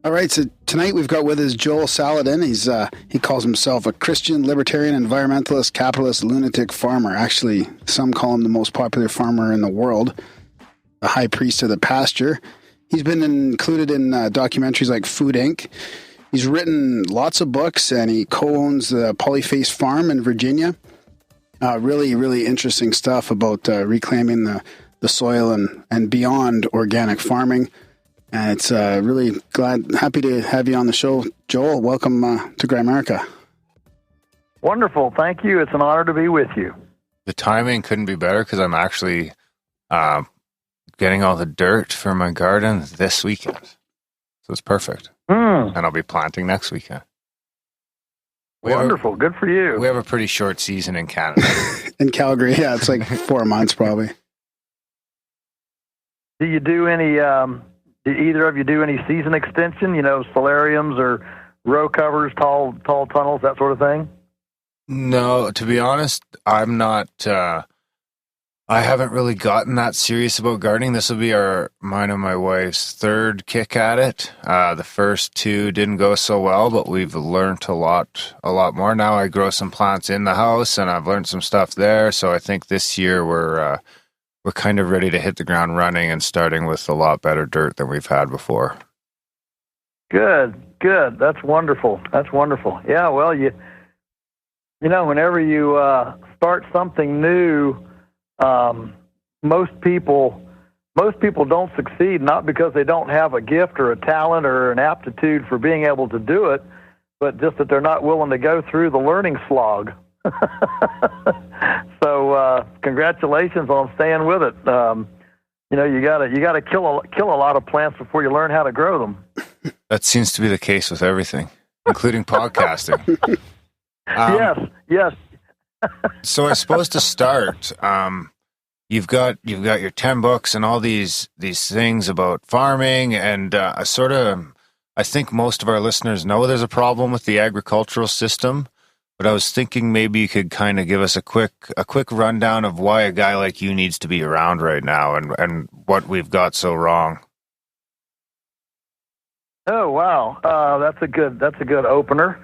All right, so tonight we've got with us Joel Salatin. He calls himself a Christian, Libertarian, Environmentalist, Capitalist, Lunatic Farmer. Actually, some call him the most popular farmer in the world, the high priest of the pasture. He's been included in documentaries like Food Inc. He's written lots of books, and he co-owns the Polyface farm in Virginia. Really, really interesting stuff about reclaiming the soil and beyond organic farming. And it's really happy to have you on the show, Joel. Welcome to Grimerica. Wonderful. Thank you. It's an honor to be with you. The timing couldn't be better because I'm actually getting all the dirt for my garden this weekend. So it's perfect. And I'll be planting next weekend. Wonderful. Good for you. We have a pretty short season in Canada. In Calgary, yeah. It's like 4 months probably. Do you do any... do either of you do any season extension, solariums or row covers, tall tunnels, that sort of thing? No, to be honest, I'm not, I haven't really gotten that serious about gardening. This will be mine and my wife's third kick at it. The first two didn't go so well, but we've learned a lot more. Now I grow some plants in the house and I've learned some stuff there. So I think this year we're kind of ready to hit the ground running and starting with a lot better dirt than we've had before. Good. That's wonderful. Yeah, well, whenever you start something new, most people don't succeed, not because they don't have a gift or a talent or an aptitude for being able to do it, but just that they're not willing to go through the learning slog. So congratulations on staying with it. You gotta kill a lot of plants before you learn how to grow them. That seems to be the case with everything, including podcasting. Yes. So I suppose to start, you've got your 10 books and all these things about farming, and I think most of our listeners know there's a problem with the agricultural system. But I was thinking maybe you could kind of give us a quick rundown of why a guy like you needs to be around right now and what we've got so wrong. Oh wow, that's a good opener.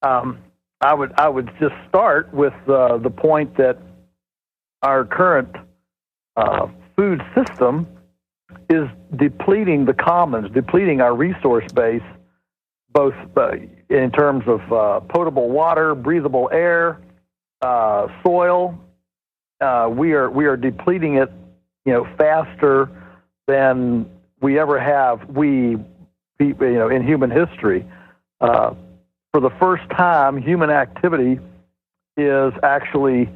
I would just start with the point that our current food system is depleting the commons, depleting our resource base, both in terms of potable water, breathable air, soil. We are depleting it, faster than we ever have. In human history, for the first time, human activity is actually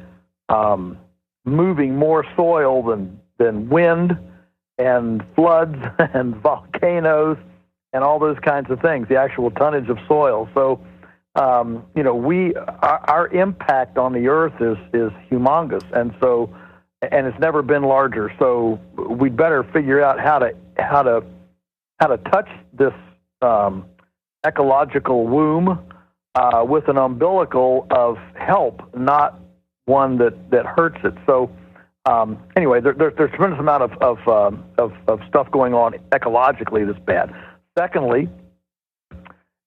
moving more soil than wind and floods and volcanoes and all those kinds of things, the actual tonnage of soil. So, our impact on the earth is humongous, and it's never been larger. So we'd better figure out how to touch this ecological womb with an umbilical of help, not one that hurts it. So anyway, there's a tremendous amount of stuff going on ecologically that's bad. Secondly,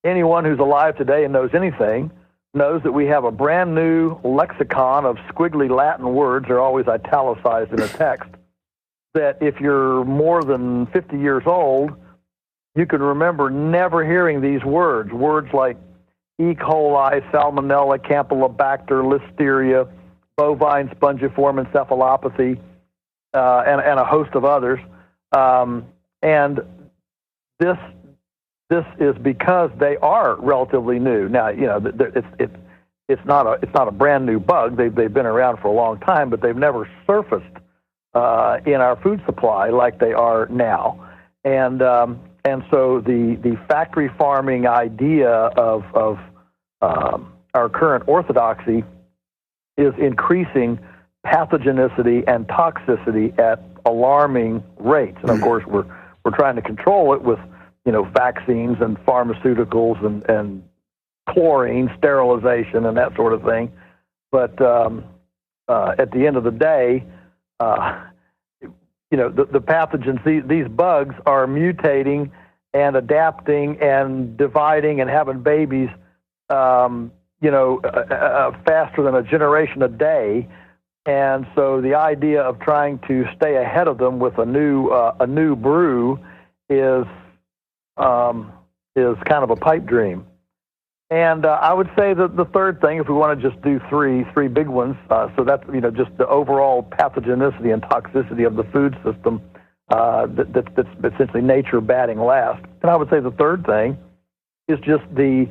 anyone who's alive today and knows anything knows that we have a brand new lexicon of squiggly Latin words, they're always italicized in a text, that if you're more than 50 years old, you can remember never hearing these words. Words like E. coli, Salmonella, Campylobacter, Listeria, bovine spongiform encephalopathy, and a host of others. And this is because they are relatively new. Now, it's not a brand new bug. They've been around for a long time, but they've never surfaced in our food supply like they are now. And so the factory farming idea of our current orthodoxy is increasing pathogenicity and toxicity at alarming rates. And of course, we're trying to control it with vaccines and pharmaceuticals and chlorine, sterilization, and that sort of thing. But at the end of the day, the pathogens, these bugs are mutating and adapting and dividing and having babies, faster than a generation a day. And so the idea of trying to stay ahead of them with a new brew is kind of a pipe dream. And I would say that the third thing, if we want to just do three big ones, so that's just the overall pathogenicity and toxicity of the food system, that's essentially nature batting last. And I would say the third thing is just the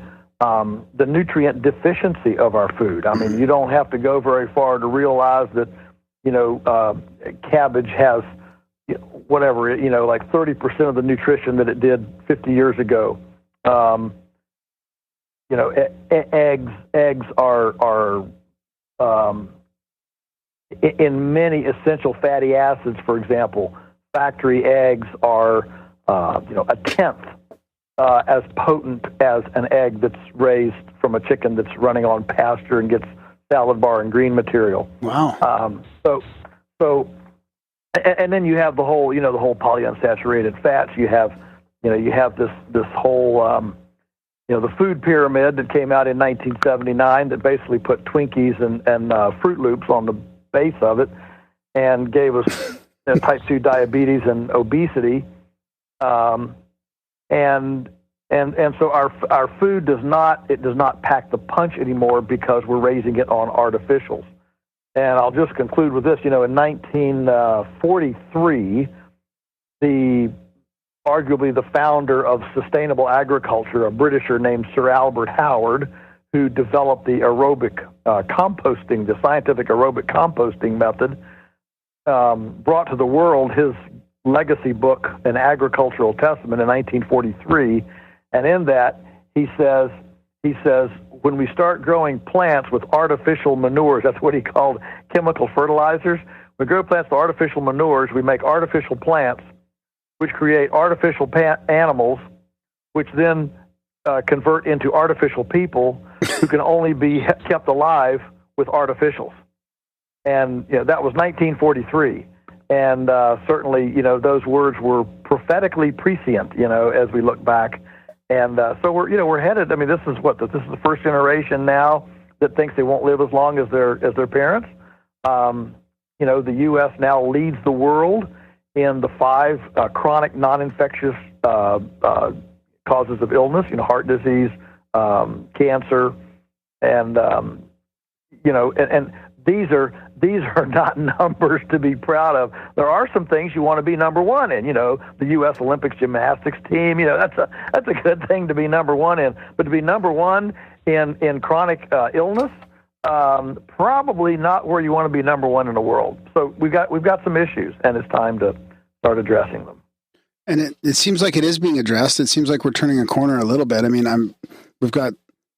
nutrient deficiency of our food. I mean, you don't have to go very far to realize that cabbage has like 30% of the nutrition that it did 50 years ago. Eggs are in many essential fatty acids, for example. Factory eggs are, a tenth as potent as an egg that's raised from a chicken that's running on pasture and gets salad bar and green material. Wow. And then you have the whole polyunsaturated fats. You have this whole, the food pyramid that came out in 1979 that basically put Twinkies and Fruit Loops on the base of it and gave us type 2 diabetes and obesity. And so our food does not pack the punch anymore because we're raising it on artificials. And I'll just conclude with this. In 1943, arguably the founder of sustainable agriculture, a Britisher named Sir Albert Howard, who developed the aerobic composting, the scientific aerobic composting method, brought to the world his legacy book, An Agricultural Testament, in 1943. And in that, he says, when we start growing plants with artificial manures, that's what he called chemical fertilizers. We grow plants with artificial manures, we make artificial plants, which create artificial animals, which then convert into artificial people who can only be kept alive with artificials. And that was 1943. And certainly, those words were prophetically prescient, as we look back. And so we're headed. I mean, this is the first generation now that thinks they won't live as long as their parents. The U.S. now leads the world in the 5 chronic non-infectious causes of illness. Heart disease, cancer, and and these are not numbers to be proud of. There are some things you want to be number one in. The U.S. Olympic gymnastics team. That's a good thing to be number one in. But to be number one in chronic illness, probably not where you want to be number one in the world. So we've got some issues, and it's time to start addressing them. And it seems like it is being addressed. It seems like we're turning a corner a little bit. I mean, we've got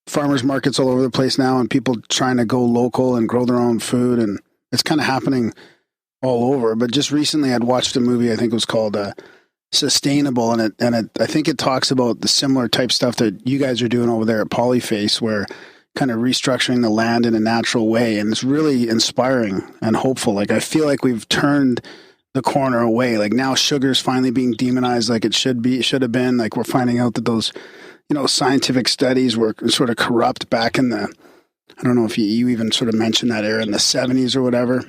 farmers markets all over the place now, and people trying to go local and grow their own food, and it's kind of happening all over. But just recently, I'd watched a movie. I think it was called Sustainable, and I think it talks about the similar type stuff that you guys are doing over there at Polyface, where kind of restructuring the land in a natural way, and it's really inspiring and hopeful. Like, I feel like we've turned the corner away. Like, now sugar's finally being demonized like it should have been. Like, we're finding out that those scientific studies were sort of corrupt back in the, I don't know if you even sort of mentioned that era in the 70s or whatever.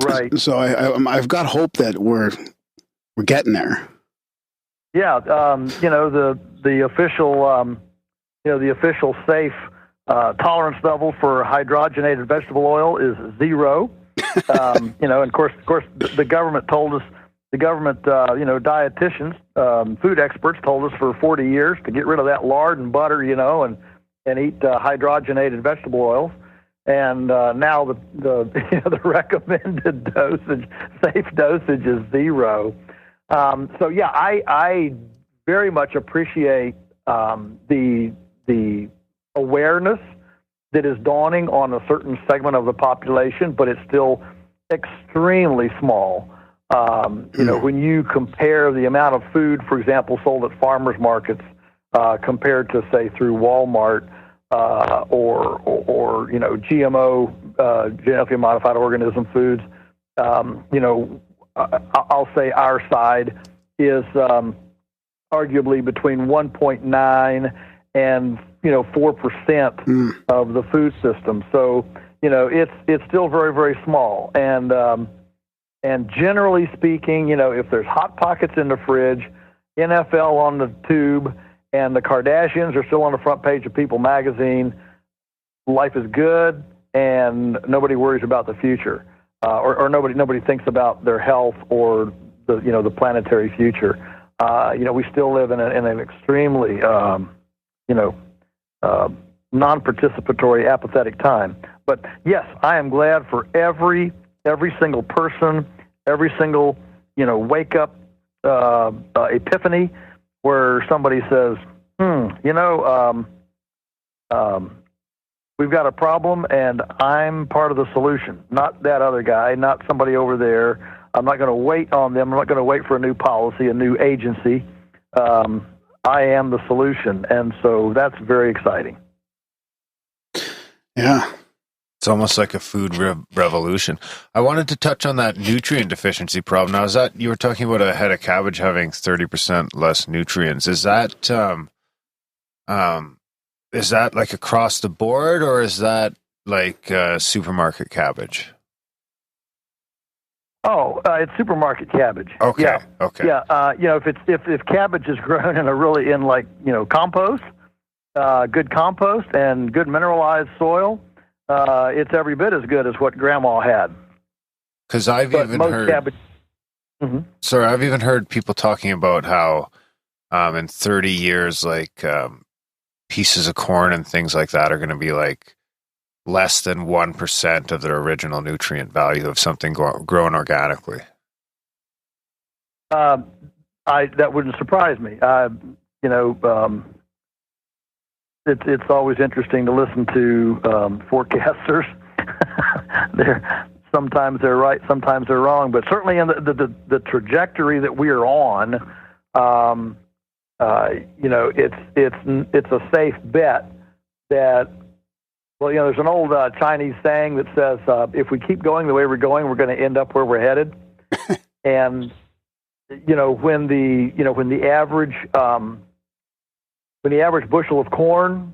Right. So I've got hope that we're getting there. Yeah. The official safe tolerance level for hydrogenated vegetable oil is 0. And of course, the government told us. The government, dietitians, food experts told us for 40 years to get rid of that lard and butter, and eat hydrogenated vegetable oils. And now the recommended safe dosage is 0. So yeah, I very much appreciate the awareness that is dawning on a certain segment of the population, but it's still extremely small. When you compare the amount of food, for example, sold at farmers markets compared to, say, through Walmart or GMO, genetically modified organism foods, I'll say our side is arguably between 1.9 and 4% of the food system. So it's still very, very small. And generally speaking, if there's Hot Pockets in the fridge, NFL on the tube, and the Kardashians are still on the front page of People magazine, life is good, and nobody worries about the future, or nobody thinks about their health or the planetary future. We still live in an extremely non-participatory, apathetic time. But yes, I am glad for every single person, every single wake up epiphany where somebody says, we've got a problem and I'm part of the solution, not that other guy, not somebody over there. I'm not going to wait on them. I'm not going to wait for a new policy, a new agency. I am the solution. And so that's very exciting. Yeah. It's almost like a food revolution. I wanted to touch on that nutrient deficiency problem. Now, you were talking about a head of cabbage having 30% less nutrients. Is that like across the board, or is that like supermarket cabbage? Oh, it's supermarket cabbage. Okay. Yeah. Okay. Yeah. If cabbage is grown in compost, good compost and good mineralized soil, it's every bit as good as what Grandma had. Because I've even heard people talking about how in 30 years, pieces of corn and things like that are going to be like less than 1% of their original nutrient value of something grown organically. That wouldn't surprise me. It's always interesting to listen to forecasters. Sometimes they're right, sometimes they're wrong, but certainly in the trajectory that we are on, it's a safe bet that. Well, there's an old Chinese saying that says, if we keep going the way we're going, we're going to end up where we're headed. And, when the average bushel of corn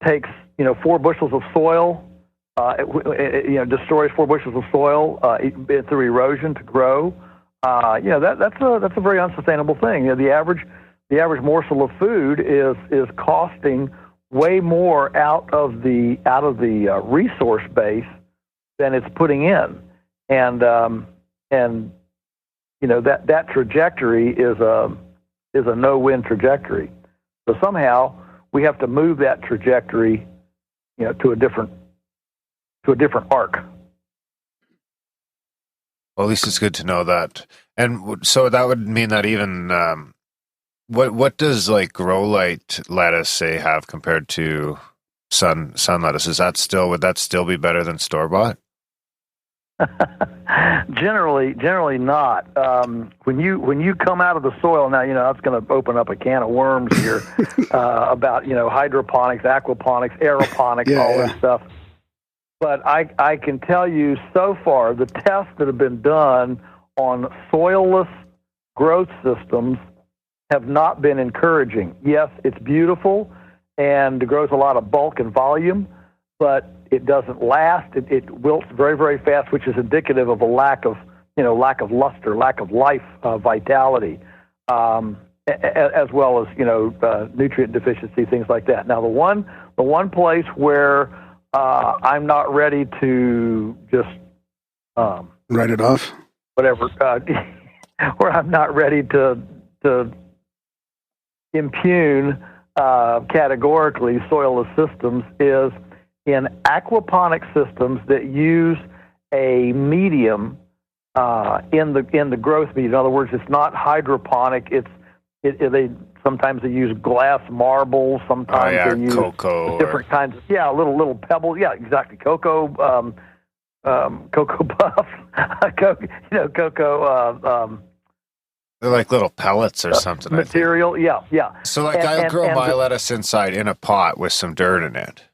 takes, 4 bushels of soil, destroys 4 bushels of soil through erosion to grow, that's a very unsustainable thing. The average morsel of food is costing way more out of the resource base than it's putting in, and that trajectory is a no-win trajectory. So somehow we have to move that trajectory, to a different arc. Well, at least it's good to know that, and so that would mean that even. What does grow light lettuce say have compared to sun lettuce? Would that still be better than store bought? Generally not. When you come out of the soil now, that's going to open up a can of worms here about hydroponics, aquaponics, aeroponics, all this stuff. But I can tell you so far the tests that have been done on soilless growth systems have not been encouraging. Yes, it's beautiful and it grows a lot of bulk and volume, but it doesn't last. It wilts very, very fast, which is indicative of a lack of luster, lack of life, vitality, as well as nutrient deficiency, things like that. Now, the one place where I'm not ready to just write it off, whatever, where I'm not ready to impugn categorically soilless systems is in aquaponic systems that use a medium in the growth medium. In other words, it's not hydroponic. They sometimes they use glass marbles. Sometimes they use cocoa different kinds of little pebbles. Yeah, exactly. Cocoa puffs. Cocoa. They're like little pellets or something. Material, yeah. So I'll grow my lettuce inside in a pot with some dirt in it.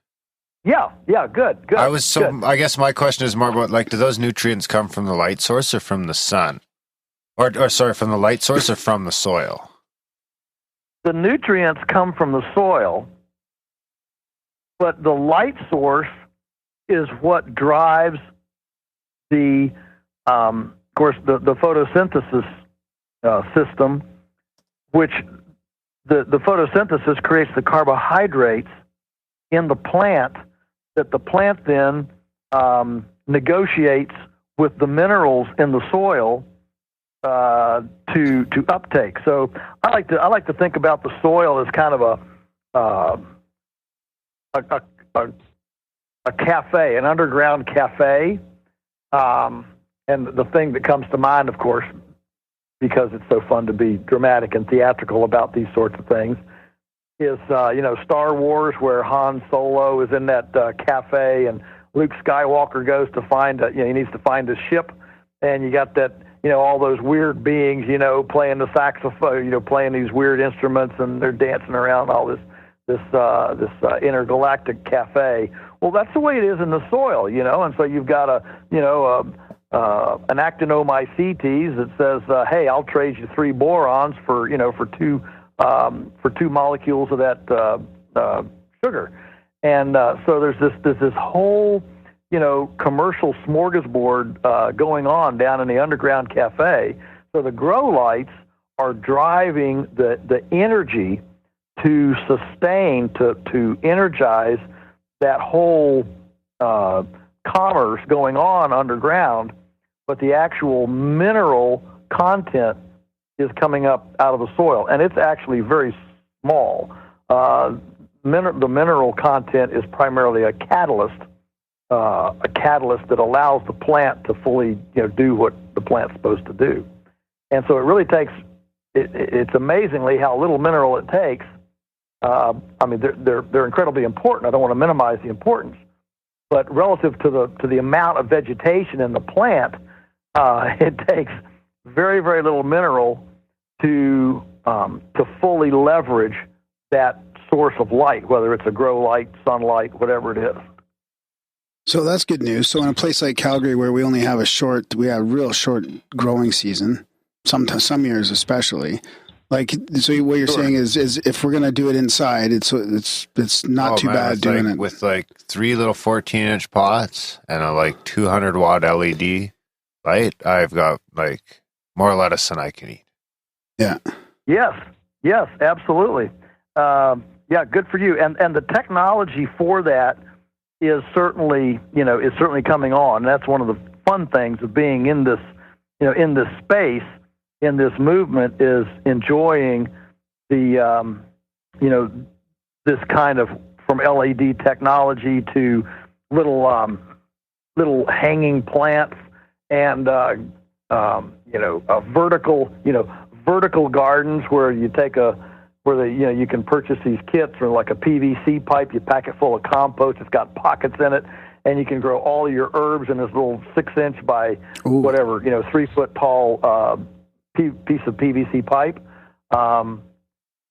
Yeah, good. I guess my question is more about do those nutrients come from the light source or from the sun? Or sorry, from the light source or from the soil? the nutrients come from the soil, but the light source is what drives the, of course, the photosynthesis system, which the photosynthesis creates the carbohydrates in the plant that the plant then negotiates with the minerals in the soil to uptake. So I like to think about the soil as kind of a cafe, an underground cafe. And the thing that comes to mind, of course, because it's so fun to be dramatic and theatrical about these sorts of things, is Star Wars, where Han Solo is in that cafe, and Luke Skywalker goes to find he needs to find a ship, and you got that all those weird beings playing the saxophone, playing these weird instruments, and they're dancing around all this intergalactic cafe. Well, that's the way it is in the soil, and so you've got an actinomycetes that says, "Hey, I'll trade you 3 borons for two molecules of that sugar," and so there's this whole commercial smorgasbord going on down in the underground cafe. So the grow lights are driving the energy to sustain, to energize that whole commerce going on underground, but the actual mineral content is coming up out of the soil, and it's actually very small. The mineral content is primarily a catalyst that allows the plant to fully do what the plant's supposed to do. And so it really takes, it's amazingly how little mineral it takes. They're incredibly important. I don't want to minimize the importance, but relative to the amount of vegetation in the plant, it takes very, very little mineral to fully leverage that source of light, whether it's a grow light, sunlight, whatever it is. So that's good news. So in a place like Calgary, where we only have a real short growing season, some years especially. So what you're saying is if we're going to do it inside, it's not too bad doing it with 3 little 14-inch pots and a 200-watt LED light. I've got more lettuce than I can eat. Yeah. Yes, absolutely. Good for you. And the technology for that is certainly coming on. And that's one of the fun things of being in this space, in this movement, is enjoying the this kind of, from LED technology to little hanging plants and vertical gardens where you take you can purchase these kits, or like a PVC pipe, you pack it full of compost, it's got pockets in it, and you can grow all of your herbs in this little 6-inch by 3 foot tall piece of PVC pipe.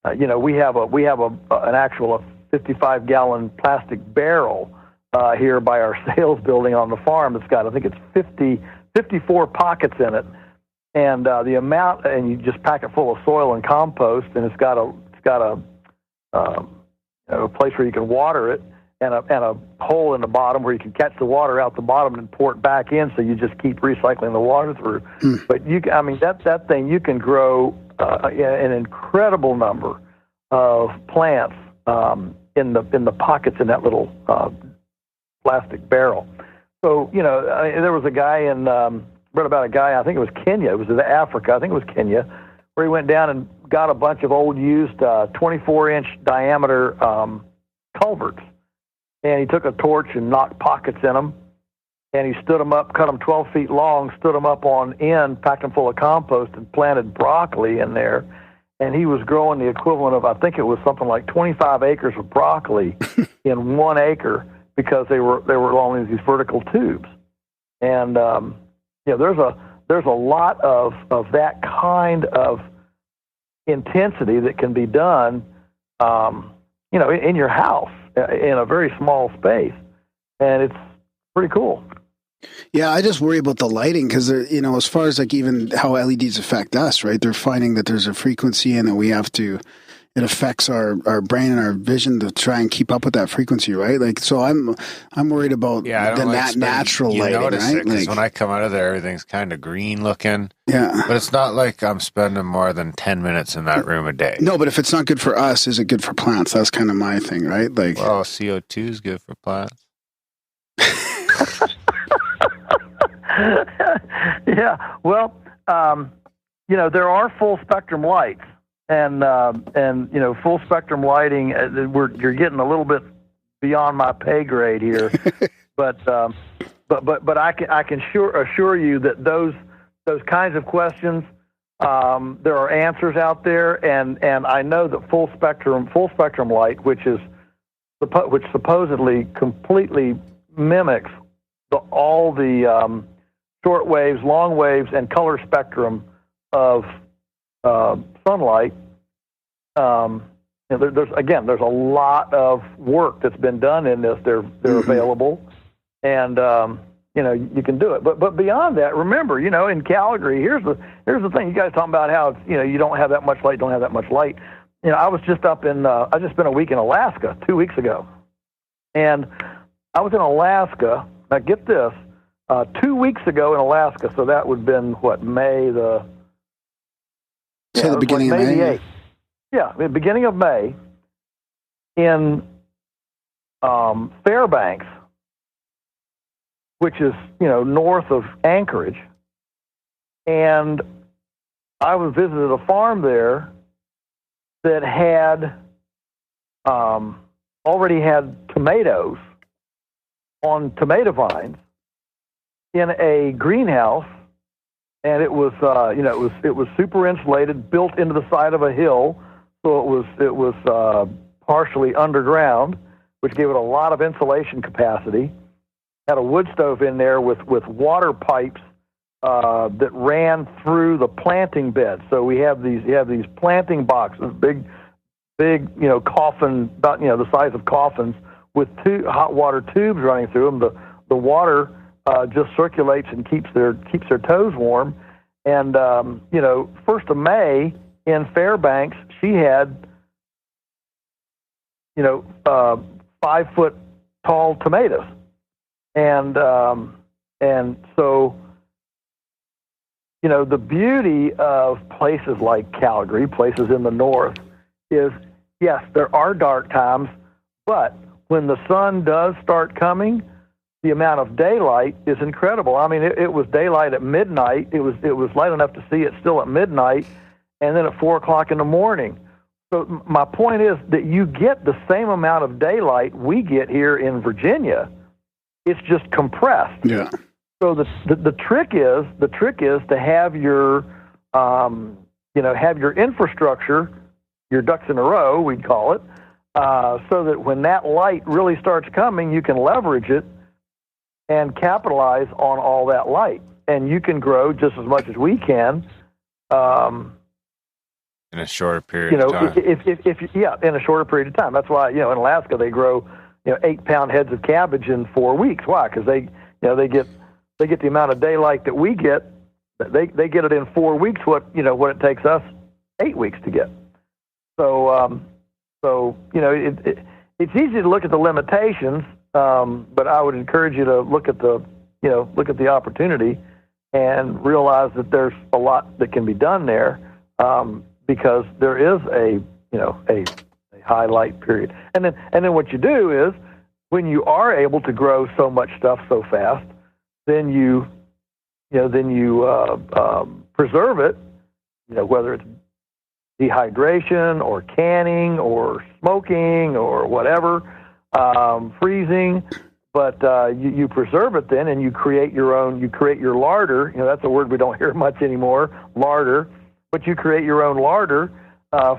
We have an actual 55-gallon plastic barrel here by our sales building on the farm. It's got, I think it's 54 pockets in it, and the amount, and you just pack it full of soil and compost, and it's got a place where you can water it, and a hole in the bottom where you can catch the water out the bottom and pour it back in, so you just keep recycling the water through. But that thing, you can grow an incredible number of plants in the pockets in that little plastic barrel. So there was a guy read about a guy, I think it was Kenya, it was in Africa, I think it was Kenya, where he went down and got a bunch of old used 24-inch diameter culverts. And he took a torch and knocked pockets in them, and he stood them up, cut them 12 feet long, stood them up on end, packed them full of compost, and planted broccoli in there. And he was growing the equivalent of, I think it was something like 25 acres of broccoli in 1 acre, because they were along these vertical tubes. And there's a lot of that kind of intensity that can be done, in your house in a very small space, and it's pretty cool. Yeah, I just worry about the lighting because, as far as even how LEDs affect us, right? They're finding that there's a frequency and that we have to, it affects our brain and our vision to try and keep up with that frequency, right? Like, so I'm worried about natural lighting, right? Because when I come out of there, everything's kind of green looking. Yeah. But it's not like I'm spending more than 10 minutes in that room a day. No, but if it's not good for us, is it good for plants? That's kind of my thing, right? Like, well, CO2 is good for plants. Yeah. Well, there are full spectrum lights. And full spectrum lighting. You're getting a little bit beyond my pay grade here, but I can assure you that those kinds of questions, there are answers out there, and I know that full spectrum light, which supposedly completely mimics all the short waves, long waves, and color spectrum of sunlight. There's a lot of work that's been done in this. They're available, and you can do it. But beyond that, remember, in Calgary, here's the thing. You guys talking about how it's, you don't have that much light, I was just up in I just spent a week in Alaska 2 weeks ago, and I was in Alaska. Now get this, 2 weeks ago in Alaska. So that would have been May the. So the beginning of May. The 8th. Yeah, the beginning of May in Fairbanks, which is north of Anchorage, and I visited a farm there that had already had tomatoes on tomato vines in a greenhouse. And it was, it was super insulated, built into the side of a hill, so it was partially underground, which gave it a lot of insulation capacity. Had a wood stove in there with water pipes that ran through the planting bed. So you have these planting boxes, big, coffin, the size of coffins, with two hot water tubes running through them. The water just circulates and keeps their toes warm. And 1st of May in Fairbanks, she had 5 foot tall tomatoes, and so the beauty of places like Calgary, places in the north, is yes, there are dark times, but when the sun does start coming, the amount of daylight is incredible. I mean, it was daylight at midnight. It was light enough to see it still at midnight, and then at 4 o'clock in the morning. So my point is that you get the same amount of daylight we get here in Virginia. It's just compressed. Yeah. So the trick is to have your have your infrastructure, your ducks in a row, we'd call it, so that when that light really starts coming, you can leverage it and capitalize on all that light, and you can grow just as much as we can in a shorter period of time. In a shorter period of time. That's why in Alaska they grow 8-pound heads of cabbage in 4 weeks. Why? Because they get the amount of daylight that we get. They get it in 4 weeks. What it takes us 8 weeks to get. So it's easy to look at the limitations. But I would encourage you to look at the opportunity and realize that there's a lot that can be done there, because there is a high light period. And then what you do is, when you are able to grow so much stuff so fast, then you preserve it, whether it's dehydration or canning or smoking or whatever. Freezing, but you preserve it then, and you create your larder. That's a word we don't hear much anymore, larder. But you create your own larder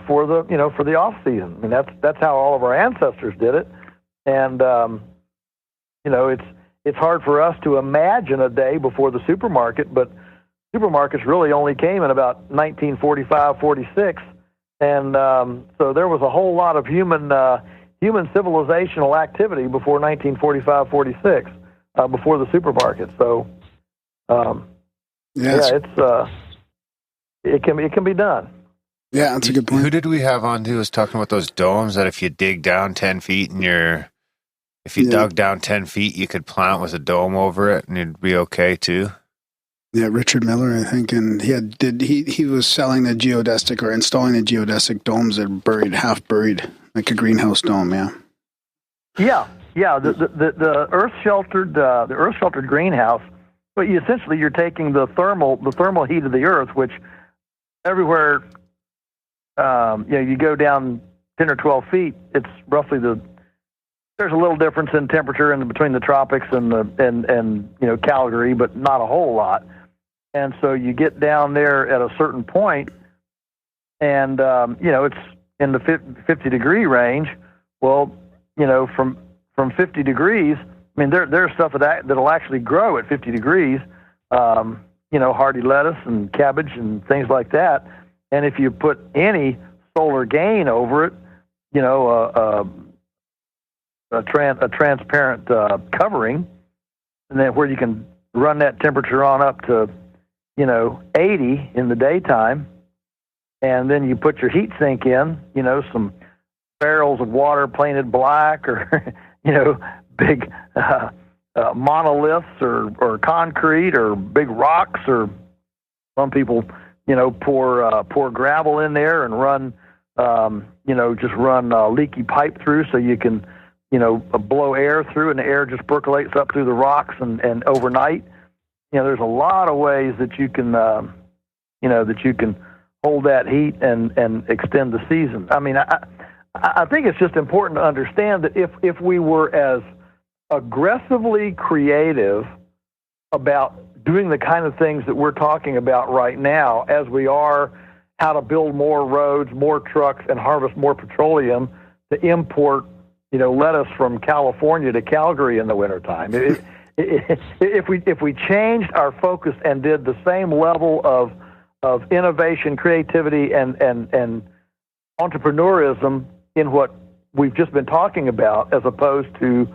for the off season, and that's how all of our ancestors did it. And it's hard for us to imagine a day before the supermarket, but supermarkets really only came in about 1945, 46, and so there was a whole lot of human civilizational activity before 1945, 46, before the supermarket. So, it can be done. Yeah, that's a good point. Who did we have on who was talking about those domes that if you dig down 10 feet and if you dug down 10 feet, you could plant with a dome over it and it'd be okay too? Yeah, Richard Miller, I think, and he was selling the geodesic or installing the geodesic domes that are half buried, like a greenhouse dome. Yeah. The earth sheltered greenhouse. But you're taking the thermal heat of the earth, which everywhere, you go down 10 or 12 feet, it's roughly there's a little difference in temperature between the tropics and Calgary, but not a whole lot. And so you get down there at a certain point, and it's in the 50-degree range. Well, from 50 degrees, I mean, there's stuff that'll actually grow at 50 degrees. Hardy lettuce and cabbage and things like that. And if you put any solar gain over it, a transparent covering, and then where you can run that temperature on up to 80 in the daytime, and then you put your heat sink in, some barrels of water painted black, or big monoliths or concrete or big rocks, or some people pour gravel in there and run leaky pipe through so you can blow air through, and the air just percolates up through the rocks and overnight. There's a lot of ways that you can hold that heat and extend the season. I mean, I think it's just important to understand that if we were as aggressively creative about doing the kind of things that we're talking about right now as we are how to build more roads, more trucks, and harvest more petroleum to import, lettuce from California to Calgary in the wintertime. If we changed our focus and did the same level of innovation, creativity, and entrepreneurism in what we've just been talking about, as opposed to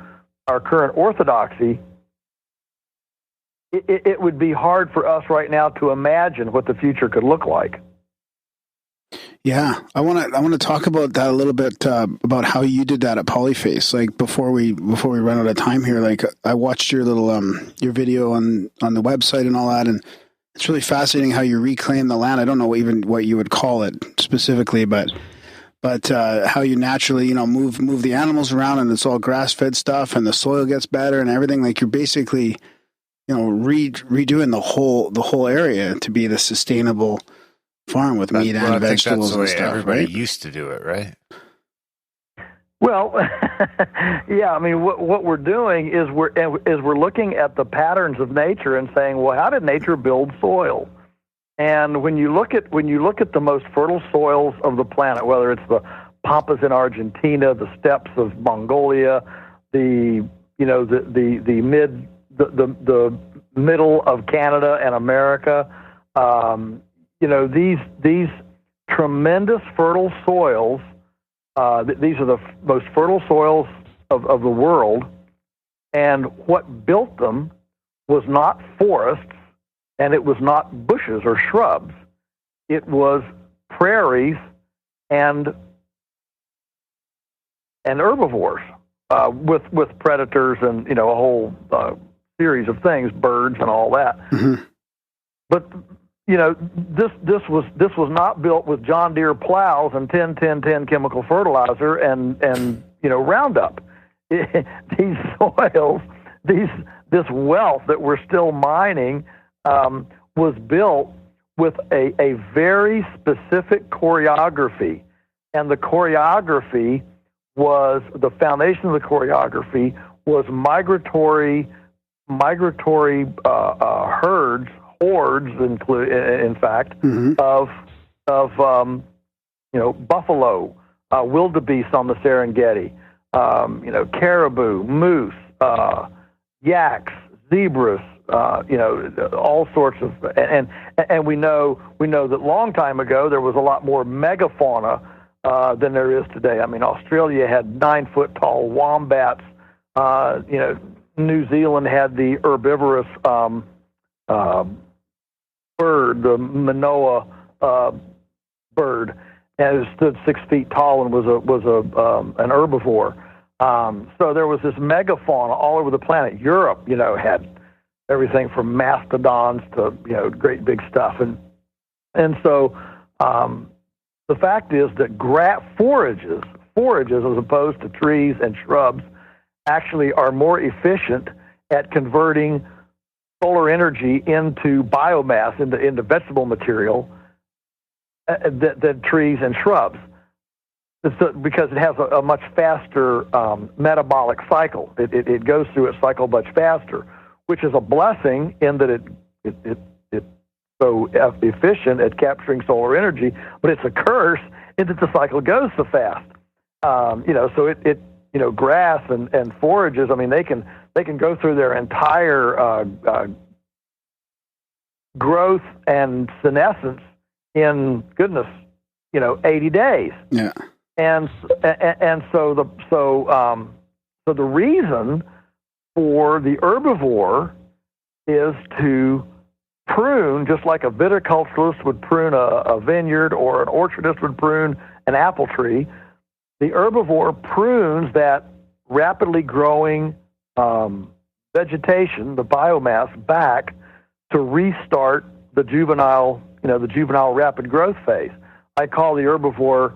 our current orthodoxy, it would be hard for us right now to imagine what the future could look like. Yeah, I want to talk about that a little bit, about how you did that at Polyface. Like before we run out of time here, like I watched your little your video on the website and all that, and it's really fascinating how you reclaim the land. I don't know even what you would call it specifically, but how you naturally move the animals around, and it's all grass fed stuff, and the soil gets better and everything. Like you're basically redoing the whole area to be the sustainable farm with meat and vegetables and stuff. Everybody right? used to do it, right? Well, yeah. I mean, what we're doing is we're looking at the patterns of nature and saying, well, how did nature build soil? And when you look at the most fertile soils of the planet, whether it's the pampas in Argentina, the steppes of Mongolia, the middle of Canada and America, these tremendous fertile soils. These are the most fertile soils of the world, and what built them was not forests, and it was not bushes or shrubs. It was prairies and herbivores with predators and a whole series of things, birds and all that. Mm-hmm. But this was not built with John Deere plows and 10-10-10 chemical fertilizer and Roundup. These soils, this wealth that we're still mining, was built with a very specific choreography, and the choreography was the foundation of the choreography was migratory hordes, in fact, mm-hmm. of buffalo, wildebeest on the Serengeti, caribou, moose, yaks, zebras, all sorts of, and we know that long time ago there was a lot more megafauna than there is today. I mean, Australia had 9-foot tall wombats. New Zealand had the herbivorous bird, the Manoa bird, and it stood 6 feet tall and was an herbivore. So there was this megafauna all over the planet. Europe, had everything from mastodons to great big stuff, and so the fact is that forages as opposed to trees and shrubs actually are more efficient at converting solar energy into biomass, into vegetable material, than trees and shrubs. Because it has a much faster metabolic cycle. It goes through its cycle much faster, which is a blessing in that it's so efficient at capturing solar energy, but it's a curse in that the cycle goes so fast. So grass and forages, I mean, they can go through their entire growth and senescence in 80 days. Yeah. And so the reason for the herbivore is to prune, just like a viticulturist would prune a vineyard or an orchardist would prune an apple tree. The herbivore prunes that rapidly growing vegetation, the biomass, back to restart the juvenile rapid growth phase. I call the herbivore,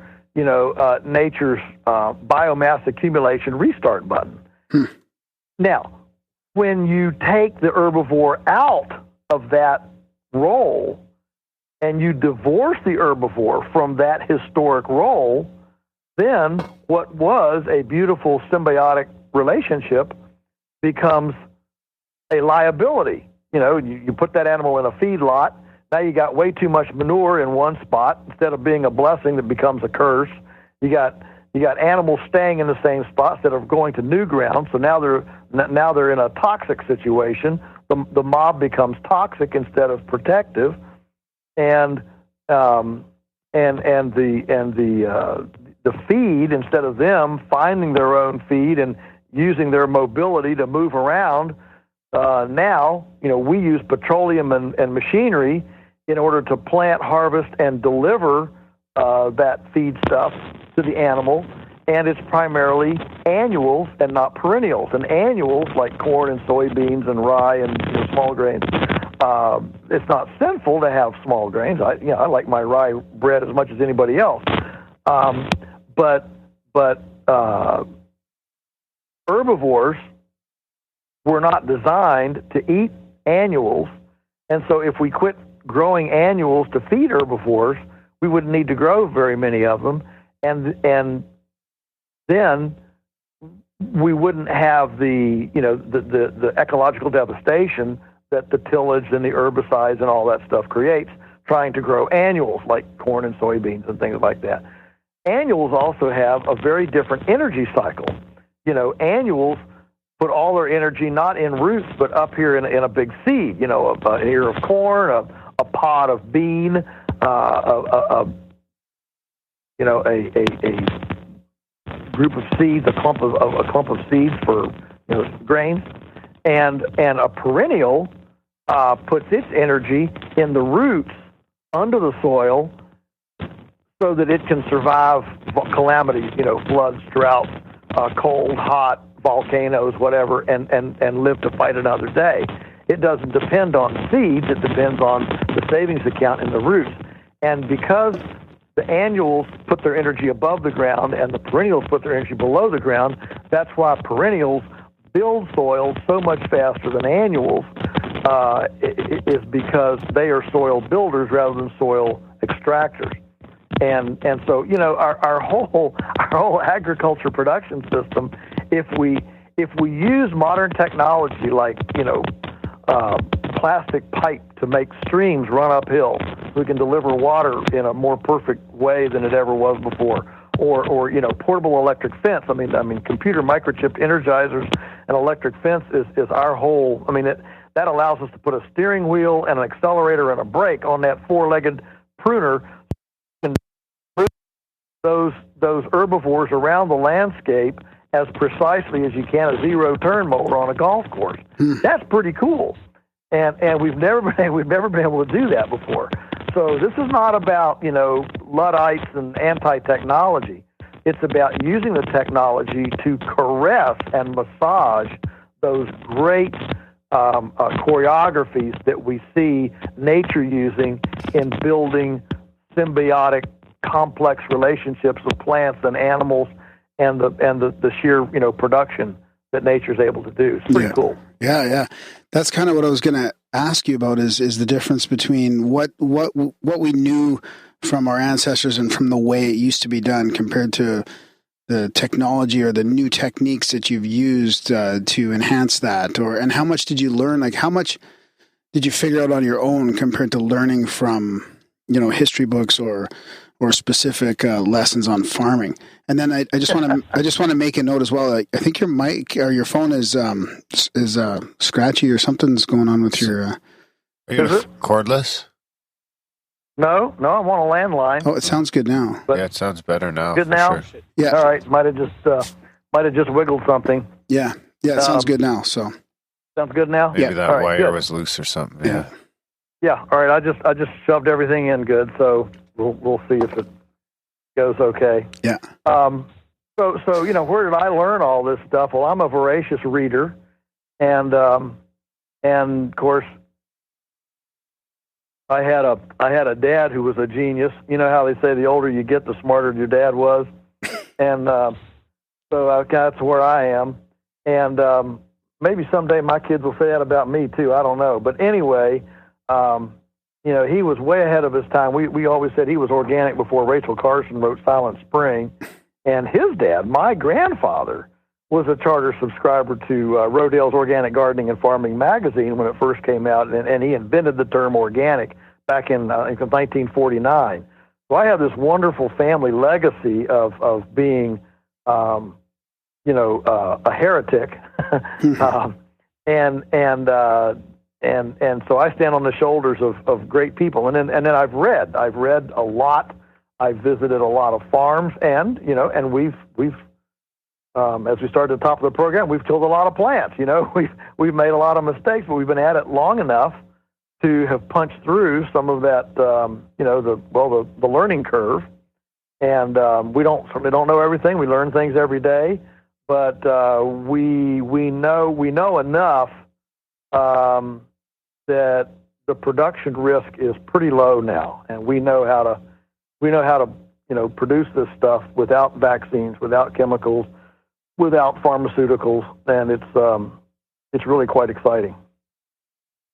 nature's biomass accumulation restart button. Now, when you take the herbivore out of that role and you divorce the herbivore from that historic role, then what was a beautiful symbiotic relationship becomes a liability. You put that animal in a feedlot. Now you got way too much manure in one spot. Instead of being a blessing, that becomes a curse. You got animals staying in the same spot instead of going to new ground. So now they're in a toxic situation. The mob becomes toxic instead of protective, and the feed, instead of them finding their own feed and using their mobility to move around, now we use petroleum and machinery in order to plant, harvest, and deliver that feed stuff to the animal, and it's primarily annuals and not perennials. And annuals, like corn and soybeans and rye and small grains, it's not sinful to have small grains. I like my rye bread as much as anybody else. But herbivores were not designed to eat annuals, and so if we quit growing annuals to feed herbivores, we wouldn't need to grow very many of them, and then we wouldn't have the ecological devastation that the tillage and the herbicides and all that stuff creates, trying to grow annuals like corn and soybeans and things like that. Annuals also have a very different energy cycle. Annuals put all their energy not in roots, but up here in a big seed. An ear of corn, a pod of bean, a group of seeds, a clump of seeds for grains, and a perennial puts its energy in the roots under the soil, so that it can survive calamities, floods, droughts, cold, hot, volcanoes, whatever, and live to fight another day. It doesn't depend on seeds. It depends on the savings account in the roots. And because the annuals put their energy above the ground and the perennials put their energy below the ground, that's why perennials build soil so much faster than annuals, is because they are soil builders rather than soil extractors. And so our whole agriculture production system, if we use modern technology like plastic pipe to make streams run uphill, we can deliver water in a more perfect way than it ever was before, or portable electric fence. I mean computer microchipped energizers and electric fence is our whole. That allows us to put a steering wheel and an accelerator and a brake on that four-legged pruner. Those herbivores around the landscape as precisely as you can a zero-turn mower on a golf course. That's pretty cool, and we've never been able to do that before. So this is not about Luddites and anti-technology. It's about using the technology to caress and massage those great choreographies that we see nature using in building symbiotic, complex relationships with plants and animals, and the sheer production that nature's able to do. It's pretty cool. Yeah. That's kind of what I was going to ask you about is the difference between what we knew from our ancestors and from the way it used to be done compared to the technology or the new techniques that you've used to enhance that, and how much did you learn? Like, how much did you figure out on your own compared to learning from history books or specific lessons on farming? And then I just want to make a note as well. I think your mic or your phone is scratchy or something's going on with your. Are you cordless? No, I'm on a landline. Oh, it sounds good now. But yeah, it sounds better now. Good now. Sure. Yeah. All right. Might have just wiggled something. Yeah. It sounds good now. So. Sounds good now. Maybe that wire was loose or something. Yeah. Yeah. All right. I just shoved everything in good, so we'll see if it goes okay. Yeah. So where did I learn all this stuff? Well, I'm a voracious reader, and of course, I had a dad who was a genius. You know how they say the older you get, the smarter your dad was, and so that's where I am. And maybe someday my kids will say that about me too. I don't know, but anyway, he was way ahead of his time. We always said he was organic before Rachel Carson wrote Silent Spring, and his dad, my grandfather, was a charter subscriber to Rodale's Organic Gardening and Farming magazine when it first came out, and he invented the term organic back in 1949. So I have this wonderful family legacy of being, a heretic, and so I stand on the shoulders of great people, and then I've read a lot. I've visited a lot of farms, and we've as we started at the top of the program, we've killed a lot of plants. We've made a lot of mistakes, but we've been at it long enough to have punched through some of that, the learning curve. And we certainly don't know everything. We learn things every day, but we know enough that the production risk is pretty low now, and we know how to produce this stuff without vaccines, without chemicals, without pharmaceuticals, and it's really quite exciting.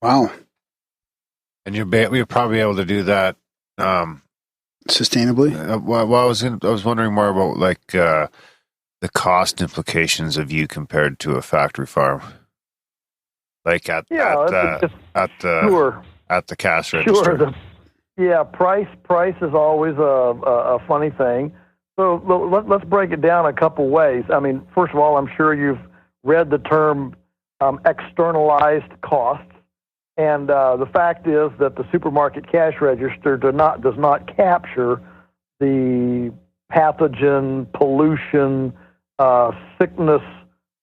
Wow. And you're probably able to do that sustainably. Well, I was wondering more about like the cost implications of you compared to a factory farm, like at the cash register. Sure. Price is always a funny thing. So let's break it down a couple ways. I mean, first of all, I'm sure you've read the term externalized costs. And the fact is that the supermarket cash register does not capture the pathogen, pollution, sickness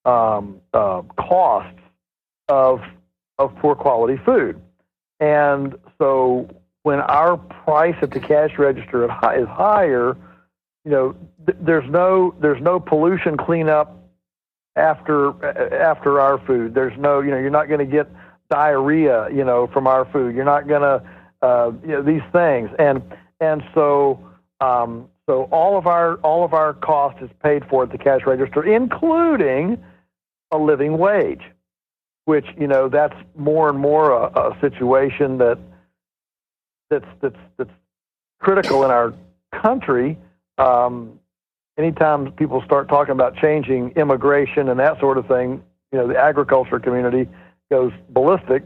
costs of poor quality food. And so when our price at the cash register is higher, there's no pollution cleanup after our food. There's no, you're not going to get diarrhea, from our food. You're not going to, these things. And so all of our cost is paid for at the cash register, including a living wage, which, that's more and more a situation that's critical in our country. Anytime people start talking about changing immigration and that sort of thing, the agriculture community goes ballistic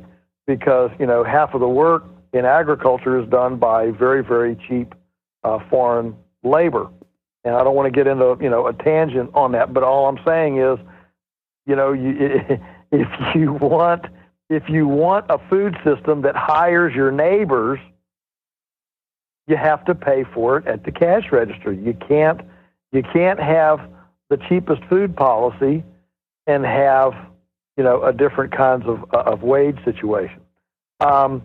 because, half of the work in agriculture is done by very, very cheap foreign labor. And I don't want to get into, a tangent on that, but all I'm saying is, if you want a food system that hires your neighbors, you have to pay for it at the cash register. You can't have the cheapest food policy and have, a different kinds of wage situation. So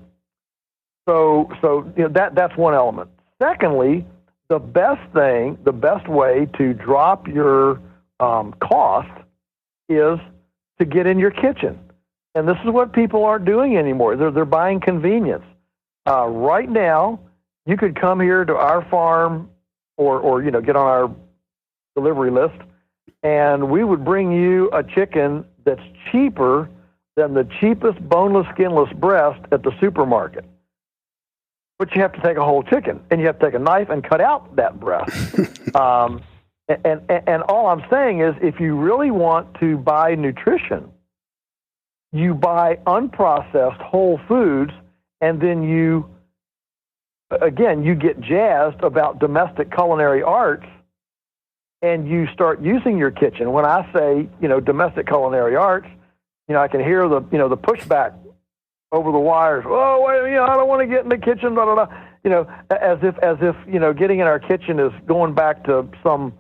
that's one element. Secondly, the best way to drop your cost is to get in your kitchen. And this is what people aren't doing anymore. They're buying convenience. Right now, you could come here to our farm or get on our delivery list, and we would bring you a chicken that's cheaper than the cheapest boneless, skinless breast at the supermarket. But you have to take a whole chicken, and you have to take a knife and cut out that breast. And all I'm saying is, if you really want to buy nutrition, you buy unprocessed whole foods, and then you get jazzed about domestic culinary arts, and you start using your kitchen. When I say, domestic culinary arts, I can hear the pushback over the wires. Oh, wait, I don't want to get in the kitchen, blah, blah, blah. As if getting in our kitchen is going back to some,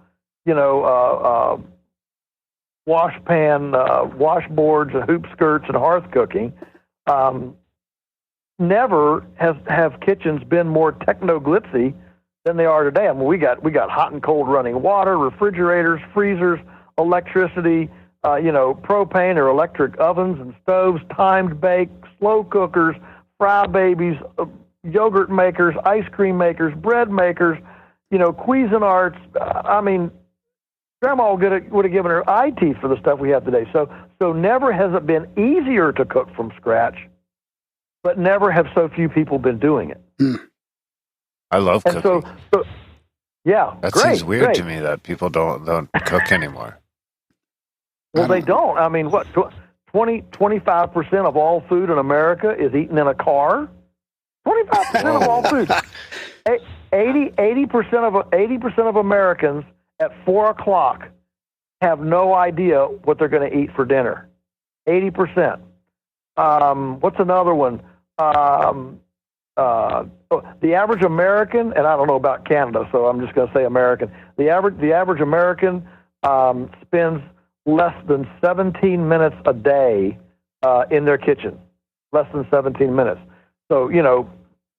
wash pan, washboards and hoop skirts and hearth cooking. Never have kitchens been more techno-glitzy than they are today. I mean, we got hot and cold running water, refrigerators, freezers, electricity, propane or electric ovens and stoves, timed bake, slow cookers, fry babies, yogurt makers, ice cream makers, bread makers, Cuisinarts. I mean, Grandma would have given her eye teeth for the stuff we have today. So never has it been easier to cook from scratch, but never have so few people been doing it. I love cooking. Yeah, that seems weird to me that people don't cook anymore. Well, they don't. I mean, what, 25% of all food in America is eaten in a car? 25% of all food. 80% of Americans at 4 o'clock have no idea what they're going to eat for dinner. 80%. What's another one? The average American, and I don't know about Canada, so I'm just going to say American. The average American spends less than 17 minutes a day in their kitchen. Less than 17 minutes. So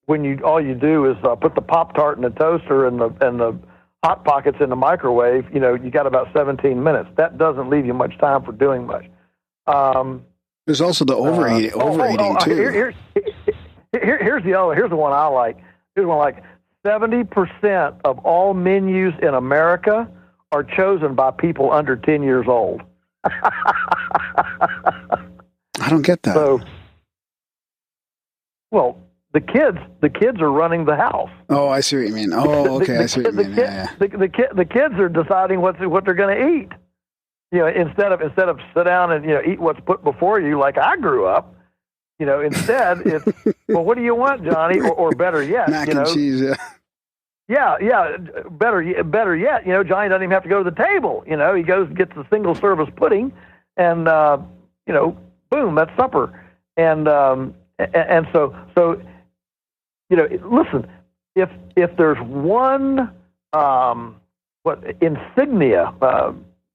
when all you do is put the Pop-Tart in the toaster and the Hot Pockets in the microwave, you got about 17 minutes. That doesn't leave you much time for doing much. There's also the overeating too. Here's the one I like. Here's one like 70% of all menus in America are chosen by people under 10 years old. I don't get that. So, well, the kids are running the house. Oh, I see what you mean. Oh, okay, I see what you mean. The kids are deciding what they're going to eat. Instead of sit down and eat what's put before you like I grew up. Instead it's well, what do you want, Johnny? Or better yet, mac and cheese. Yeah. Better yet, Johnny doesn't even have to go to the table. He goes and gets a single service pudding, and boom, that's supper. And so listen, if there's one insignia,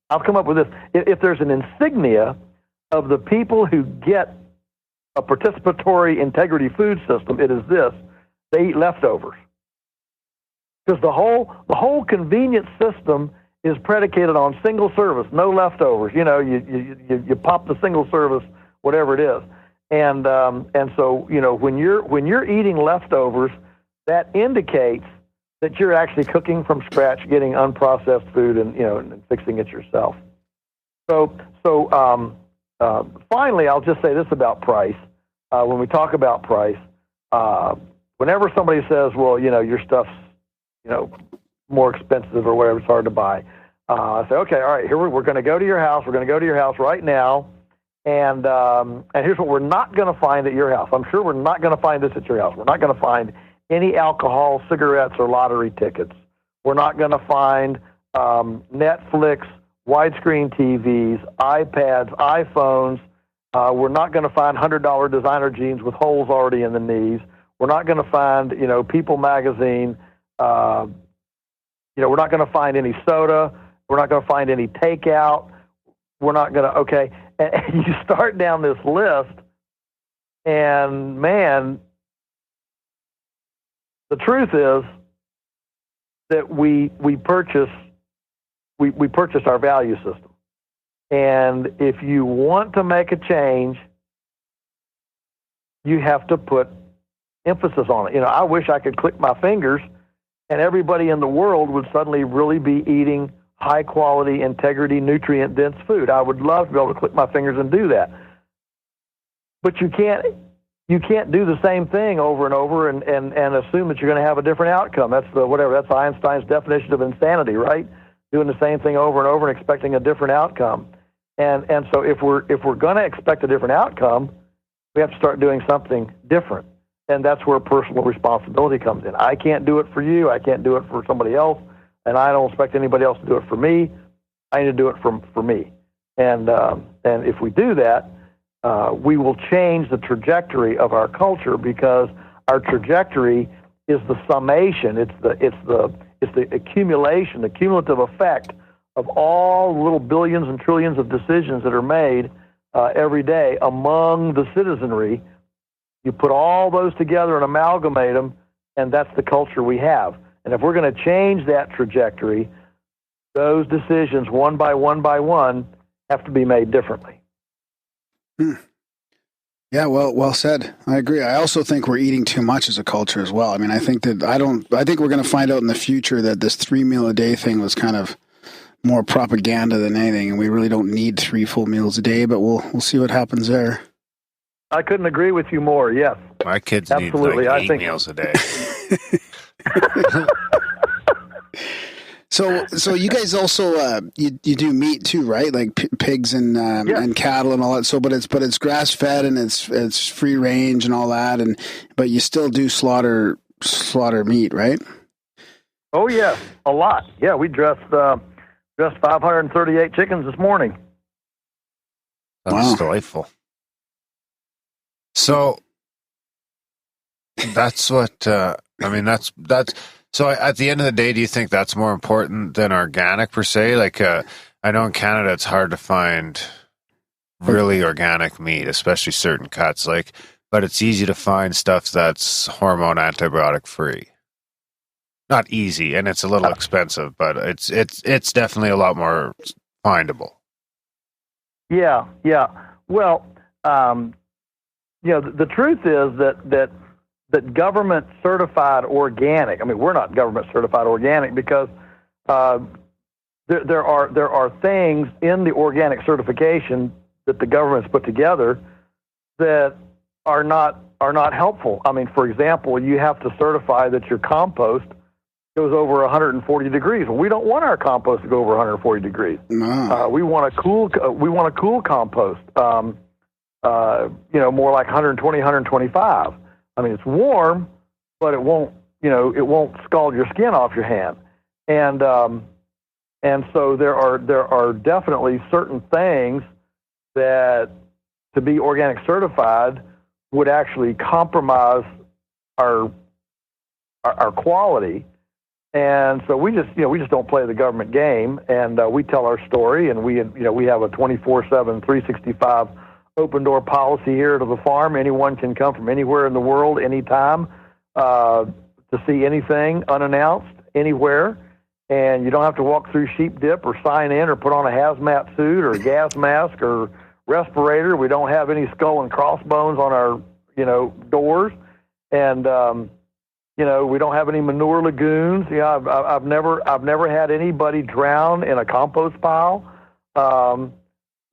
I'll come up with this. If there's an insignia of the people who get a participatory integrity food system, it is this: they eat leftovers. Because the whole convenience system is predicated on single service, no leftovers. You pop the single service, whatever it is, and so when you're eating leftovers, that indicates that you're actually cooking from scratch, getting unprocessed food, and fixing it yourself. So finally, I'll just say this about price. When we talk about price, whenever somebody says, "Well, your stuff's more expensive or whatever, it's hard to buy," I say, "Okay, all right, here we're going to go to your house. We're going to go to your house right now, and here's what we're not going to find at your house. I'm sure we're not going to find this at your house. We're not going to find any alcohol, cigarettes, or lottery tickets. We're not going to find Netflix, widescreen TVs, iPads, iPhones. We're not going to find $100 designer jeans with holes already in the knees. We're not going to find, People magazine. We're not going to find any soda. We're not going to find any takeout. We're not going to, okay." And you start down this list, and man, the truth is that we purchase our value system. And if you want to make a change, you have to put emphasis on it. I wish I could click my fingers and everybody in the world would suddenly really be eating high quality, integrity, nutrient dense food. I would love to be able to click my fingers and do that. But you can't do the same thing over and over and assume that you're going to have a different outcome. That's Einstein's definition of insanity, right? Doing the same thing over and over and expecting a different outcome. And so if we're going to expect a different outcome, we have to start doing something different. And that's where personal responsibility comes in. I can't do it for you. I can't do it for somebody else. And I don't expect anybody else to do it for me. I need to do it for me. And if we do that, we will change the trajectory of our culture, because our trajectory is the summation. It's the accumulation, the cumulative effect of all the little billions and trillions of decisions that are made every day among the citizenry. You put all those together and amalgamate them, and that's the culture we have. And if we're going to change that trajectory, those decisions, one by one, have to be made differently. Yeah, well said. I agree. I also think we're eating too much as a culture as well. I mean, I think we're going to find out in the future that this 3 meal a day thing was kind of more propaganda than anything, and we really don't need 3 full meals a day, but we'll see what happens there. I couldn't agree with you more. Yes. My kids Absolutely. need like 8 meals a day. So you guys also you do meat too, right? Like pigs and cattle and all that. So, but it's grass fed and it's free range and all that, but you still do slaughter meat, right? Oh yeah, a lot. Yeah, we dressed 538 chickens this morning. That's delightful. So that's what that's. So at the end of the day, do you think that's more important than organic per se? Like, I know in Canada it's hard to find really organic meat, especially certain cuts. But it's easy to find stuff that's hormone antibiotic free. Not easy, and it's a little expensive, but it's definitely a lot more findable. Yeah. Well, the truth is that government certified organic. I mean, we're not government certified organic because there are things in the organic certification that the government's put together that are not helpful. I mean, for example, you have to certify that your compost goes over 140 degrees. Well, we don't want our compost to go over 140 degrees. No. We want a cool compost. More like 120, 125. I mean, it's warm, but it won't scald your skin off your hand. And so there are definitely certain things that to be organic certified would actually compromise our quality. And so we just don't play the government game, and we tell our story, and we have a 24/7, 365 open door policy here to the farm. Anyone can come from anywhere in the world, anytime, to see anything unannounced anywhere. And you don't have to walk through sheep dip or sign in or put on a hazmat suit or a gas mask or respirator. We don't have any skull and crossbones on our, doors. And, we don't have any manure lagoons. I've never had anybody drown in a compost pile.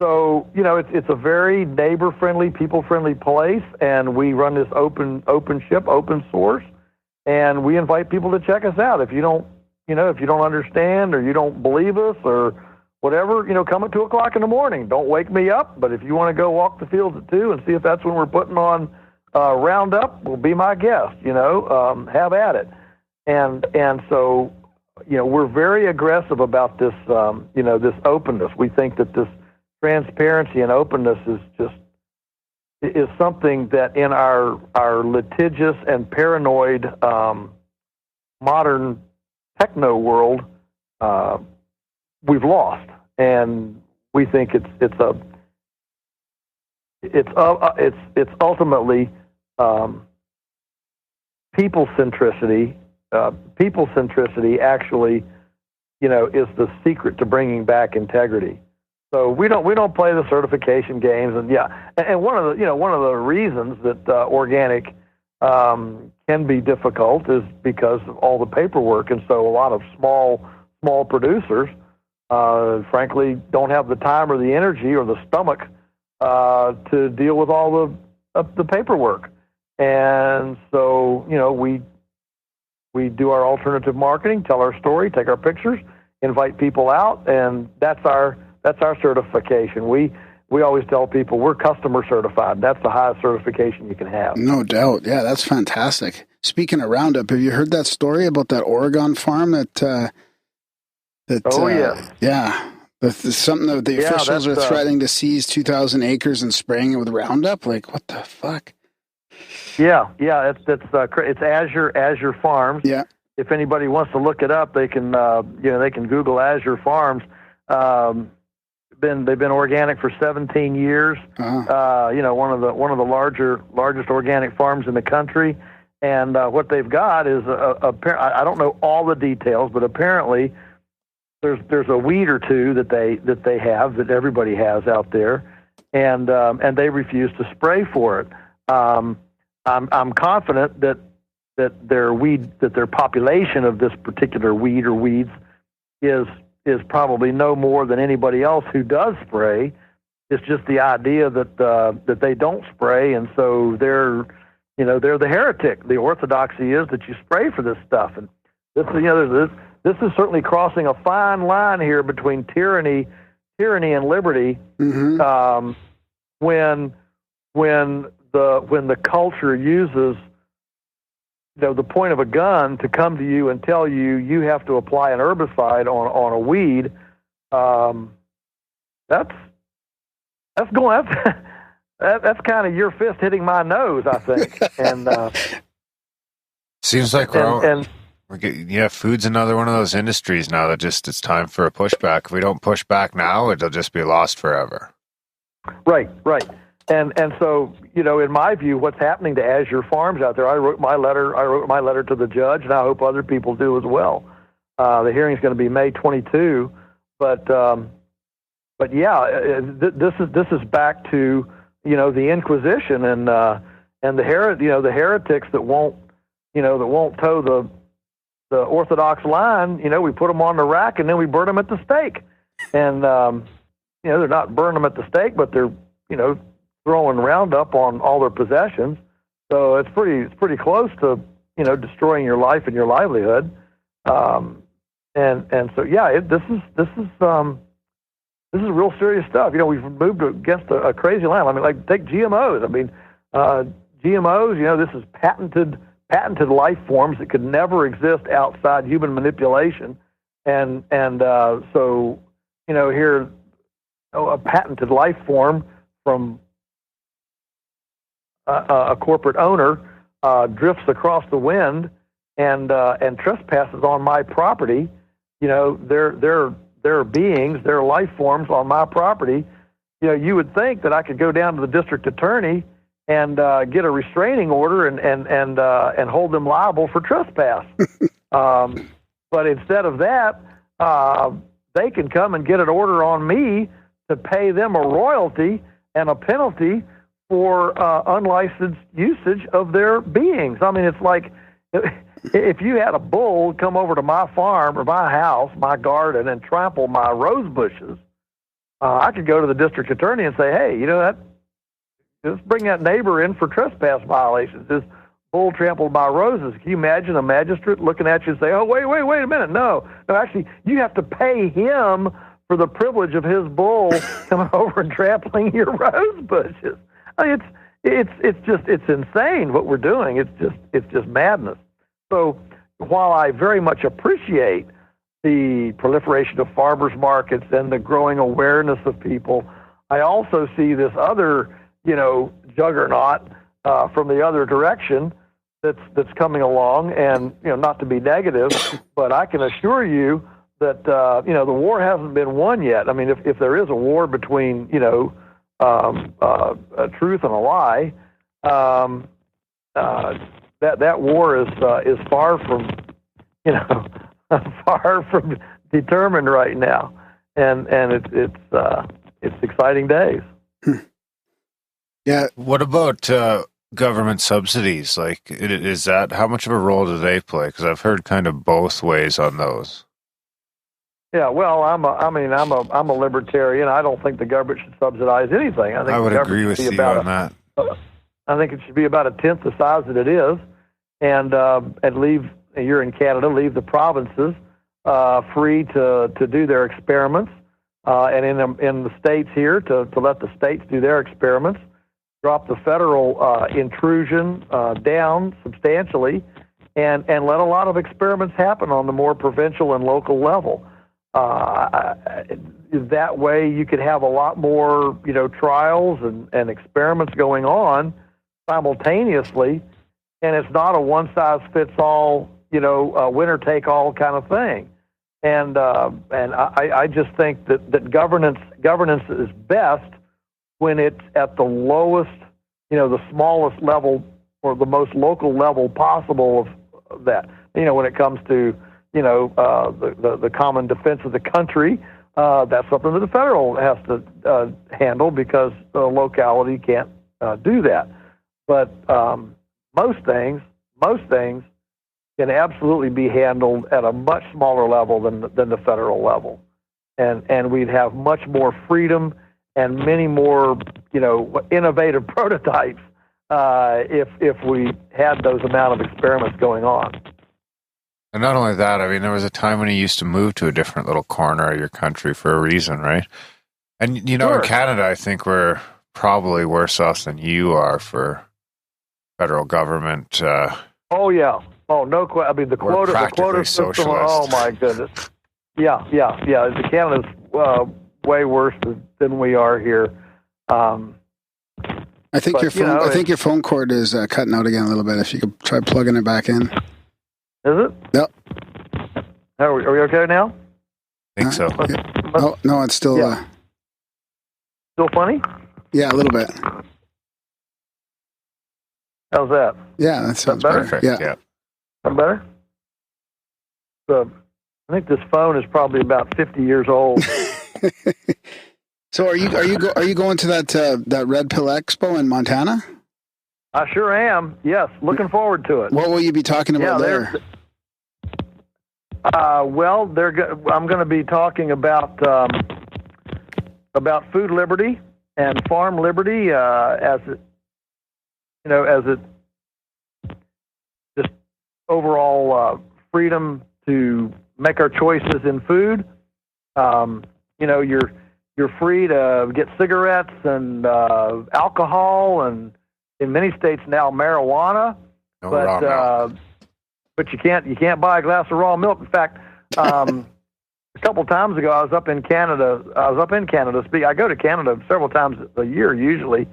So, it's a very neighbor-friendly, people-friendly place, and we run this open source, and we invite people to check us out. If you don't understand or you don't believe us or whatever, come at 2:00 in the morning. Don't wake me up, but if you want to go walk the fields at 2 and see if that's when we're putting on Roundup, well, be my guest, have at it. And so, we're very aggressive about this, this openness. We think that this transparency and openness is something that in our litigious and paranoid modern techno world we've lost, and we think it's ultimately people centricity people centricity actually, is the secret to bringing back integrity. So we don't play the certification games, and one of the reasons that organic can be difficult is because of all the paperwork, and so a lot of small producers, frankly, don't have the time or the energy or the stomach to deal with all the paperwork, and so we do our alternative marketing, tell our story, take our pictures, invite people out, and that's our certification. We always tell people we're customer certified. That's the highest certification you can have. No doubt. Yeah, that's fantastic. Speaking of Roundup, have you heard that story about that Oregon farm that yes. Yeah. Something that the officials are threatening to seize 2,000 acres and spraying it with Roundup? Like, what the fuck? Yeah. It's Azure Farms. Yeah. If anybody wants to look it up, they can Google Azure Farms. They've been organic for 17 years. Uh-huh. One of the largest organic farms in the country. And what they've got is I don't know all the details, but apparently there's a weed or two that they have, that everybody has out there, and they refuse to spray for it. I'm confident that their population of this particular weed or weeds is probably no more than anybody else who does spray. It's just the idea that they don't spray, and so they're the heretic. The orthodoxy is that you spray for this stuff, and this is certainly crossing a fine line here between tyranny and liberty. Mm-hmm. When the culture uses the point of a gun to come to you and tell you have to apply an herbicide on a weed, that's kind of your fist hitting my nose, I think. And seems like food's another one of those industries now that just it's time for a pushback. If we don't push back now, it'll just be lost forever. Right. And so, in my view, what's happening to Azure Farms out there, I wrote my letter to the judge, and I hope other people do as well. The hearing's going to be May 22, but yeah, this is back to, the Inquisition and the heretics that won't toe the orthodox line. We put them on the rack and then we burn them at the stake. And they're not burning them at the stake, but they're throwing Roundup on all their possessions. So it's pretty close to destroying your life and your livelihood. And so yeah, this is real serious stuff. We've moved against a crazy line. I mean, like take GMOs. I mean, GMOs. This is patented life forms that could never exist outside human manipulation, and so here a patented life form from a corporate owner drifts across the wind and trespasses on my property. Their beings, their life forms on my property. You would think that I could go down to the district attorney and get a restraining order and hold them liable for trespass. But instead of that, they can come and get an order on me to pay them a royalty and a penalty for unlicensed usage of their beings. I mean, it's like if you had a bull come over to my farm or my house, my garden, and trample my rose bushes, I could go to the district attorney and say, hey, let's bring that neighbor in for trespass violations. This bull trampled my roses. Can you imagine a magistrate looking at you and say, oh, wait a minute. No, actually, you have to pay him for the privilege of his bull coming over and trampling your rose bushes. I mean, it's insane what we're doing. It's just madness. So while I very much appreciate the proliferation of farmers markets and the growing awareness of people, I also see this other, juggernaut from the other direction that's coming along. And not to be negative, but I can assure you that the war hasn't been won yet. I mean, if there is a war between a truth and a lie, that war is far far from determined right now, and it's exciting days. Yeah. What about government subsidies? Like, is that, how much of a role do they play? Because I've heard kind of both ways on those. Yeah, well, I'm a libertarian. I don't think the government should subsidize anything. I think I would agree with you on that. I think it should be about a tenth the size that it is, and leave. You're in Canada. Leave the provinces free to do their experiments, and in the states here to let the states do their experiments. Drop the federal intrusion down substantially, and let a lot of experiments happen on the more provincial and local level. That way you could have a lot more, trials and experiments going on simultaneously, and it's not a one-size-fits-all, winner-take-all kind of thing. And I just think that governance is best when it's at the lowest, the smallest level or the most local level possible of that. When it comes to the common defense of the country, that's something that the federal has to handle because the locality can't do that. But most things can absolutely be handled at a much smaller level than the federal level, and we'd have much more freedom and many more innovative prototypes if we had those amount of experiments going on. And not only that, I mean, there was a time when you used to move to a different little corner of your country for a reason, right? And, Sure. In Canada, I think we're probably worse off than you are for federal government. Oh, yeah. Oh, no question. I mean, the quota system, socialist. oh, my goodness. Yeah. Canada's way worse than we are here. I think I think your phone cord is cutting out again a little bit. If you could try plugging it back in. Is it? Yep. Are we okay now? I think so. Oh, no, it's still... Yeah. Still funny? Yeah, a little bit. How's that? Yeah, that sounds better? perfect. Yeah. That better? So, I think this phone is probably about 50 years old. So are you going to that Red Pill Expo in Montana? I sure am. Yes, looking forward to it. What will you be talking about there? Well, I'm going to be talking about food liberty and farm liberty as it just overall freedom to make our choices in food. You're free to get cigarettes and alcohol, and in many states now marijuana. But you can't buy a glass of raw milk. In fact, a couple times ago, I was up in Canada. I go to Canada several times a year usually,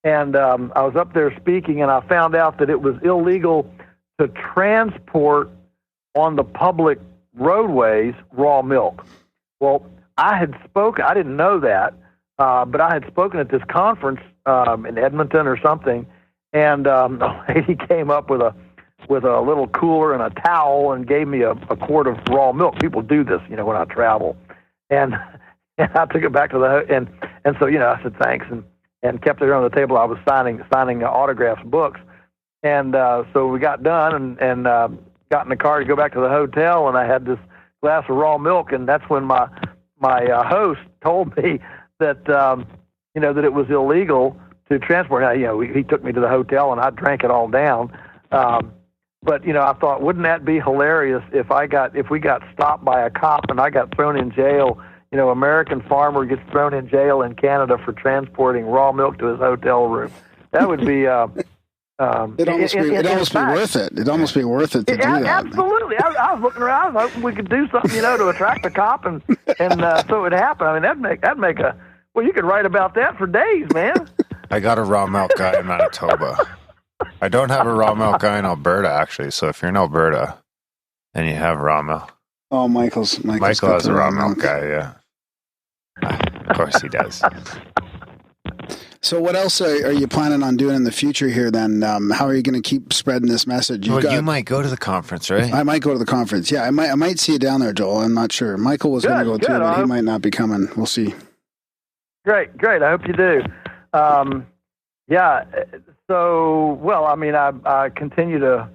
and I was up there speaking, and I found out that it was illegal to transport on the public roadways raw milk. Well, I didn't know that, but I had spoken at this conference in Edmonton or something, and a lady came up with a little cooler and a towel and gave me a quart of raw milk. People do this, when I travel, and I took it back to the and so I said thanks and kept it on the table. I was signing autographs, books, and so we got done and got in the car to go back to the hotel, and I had this glass of raw milk, and that's when my host told me that that it was illegal to transport. Now, he took me to the hotel, and I drank it all down. But I thought, wouldn't that be hilarious if we got stopped by a cop and I got thrown in jail? American farmer gets thrown in jail in Canada for transporting raw milk to his hotel room. That would be. It'd almost be worth it. It'd almost be worth it to do that. Absolutely. I was looking around. I was hoping we could do something, to attract the cop, and so it would happen. I mean, that'd make a. Well, you could write about that for days, man. I got a raw milk guy in Manitoba. I don't have a raw milk guy in Alberta, actually. So if you're in Alberta and you have raw milk. Oh, Michael has a raw milk guy, yeah. Of course he does. So what else are you planning on doing in the future here then? How are you going to keep spreading this message? You might go to the conference, right? I might go to the conference. Yeah, I might see you down there, Joel. I'm not sure. Michael was going to go too, but he might not be coming. We'll see. Great. I hope you do. Yeah. So, well, I mean, I continue to